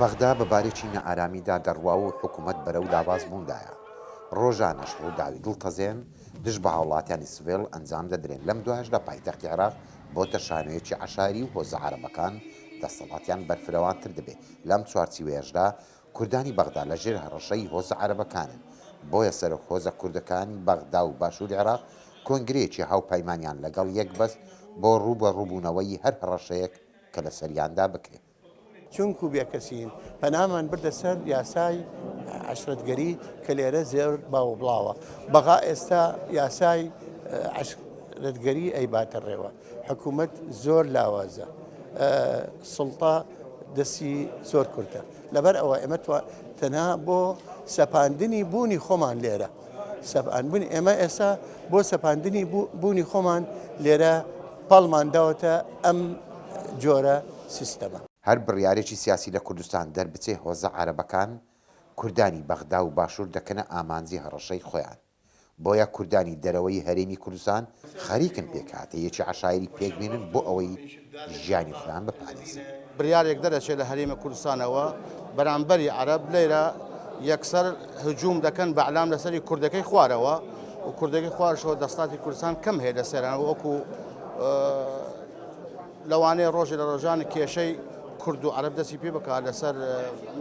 بەغدا بەبارێکی نەئارامیدا دەڕوا و حکوومەت بەرەو لاواز بووندایە. ڕۆژانەش ڕووداوی دڵتەزێن دژ بە هاوڵاتیانی سڤێڵ ئەنجام دەدرێن. لەم دوایش لە پایتەختی عێراق بۆتە شانۆیەکی عەشاری و هۆزە عەرەبەکان دەسەڵاتیان بەرفرەوانتر دەبێت. لەم چوارچێوەیەشدا کوردانی بەغدا لەژێر هەڕەشەی هۆزە عەرەبەکانن. بۆیە سەرۆک هۆزە کوردەکانی بەغدا و باشووری عێراق کۆنگرەیەکی هاوپەیمانیان لەگەڵ یەک بەست بۆ ڕووبەڕووبوونەوەی هەر هەڕەشەیەک کە لە سەریاندا بکرێت. چونکو بێکەسین پەنامان بردە سەر یاسای عەشرەتگەری کە لێرە زێر باو بڵاوە. بەغا ئێستا یاسای عەشرەتگەری ئەیباتە ڕێوە. حکوومەت زۆر لاوازە. سڵتا دەستی زۆر کورتە. لەبەر ئەوە ئێمە تەنها بۆ سەپاندنی بوونی خۆمان لێرە. ئێمە ئێستا بۆ سەپاندنی بوونی خۆمان لێرە پاڵمان داوەتە ئەم جۆرە سیستەمە. هەر بڕیارێکی سیاسی لە کوردستان دەربچێ هۆزە عەرەبەکان کوردانی بەغدا و باشوور دەکەنە ئامانجی هەڕەشەی خۆیان. بۆیە کوردانی دەرەوەی هەرێمی کوردستان خەریکن پێکاتە یەکی عەشایری پێکبێنن بۆ ئەوەی ژیانی خۆیان بپارێزن. بڕیارێک دەرەچێت لە هەرێمە کوردستانەوە بەرامبەری عەرەب لێرە یەکسەر هجووم دەکەن بە عەلام لەسەری کوردەکەی خوارەوە و کوردەکەی خوارشەوە دەسەڵاتی کوردستان کەم هەیە لەسەرانەوە وەکو لەوانەیە ڕۆژێ لە ڕۆژان کێشەی کورد و عەرەب دەستی پێ بکات لەسەر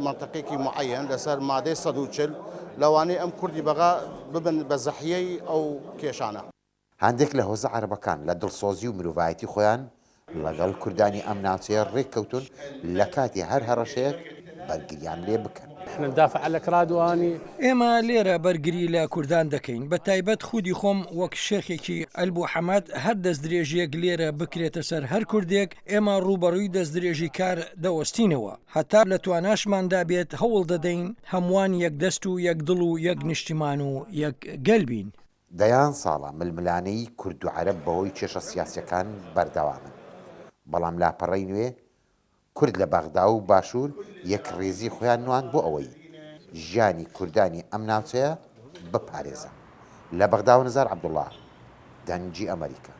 منتەقێکی معەیەن لەسەر مادەی 140 لەوانەیە ئەم کوردی بەغا ببن بە زەحیەی ئەو کێشانە. هەندێک لە هۆزە عەرەبەکان لە دڵسۆزی و مرۆڤایەتی خۆیان لەگەڵ کوردانی ئەم ناوچەیە ڕێککەوتون لە کاتی هەر هەڕەشەیەک بەرگریان لێ بکەن. ئێمە لێرە بەرگری لە کوردان دەکەین بە تایبەت خودی خۆم وەک شێخێکی ئەلبوو حەمەد هەر دەستدرێژیەک لێرە بکرێتە سەر هەر کوردێک ئێمە ڕوبەڕووی دەستدرێژی کار دەوەستینەوە هەتا لە تواناشماندا بێت هەوڵ دەدەین هەمووان یەک دەست و یەک دڵ و یەک نیشتیمان و یەک گەلبین. دەیان ساڵە ململانەی کورد و عەرەب بەهۆی کێشە سیاسیەکان بەردەوامن. بەڵام لاپەڕەی نوێ کورد لە بەغدا و باشوور یەک ڕێزی خۆیان نوان بۆ ئەوەی ژیانی کوردانی ئەم ناوچەیە بپارێزە. لە بەغدا و نەزار عەبدوڵڵا، دەنگی ئەمریکا.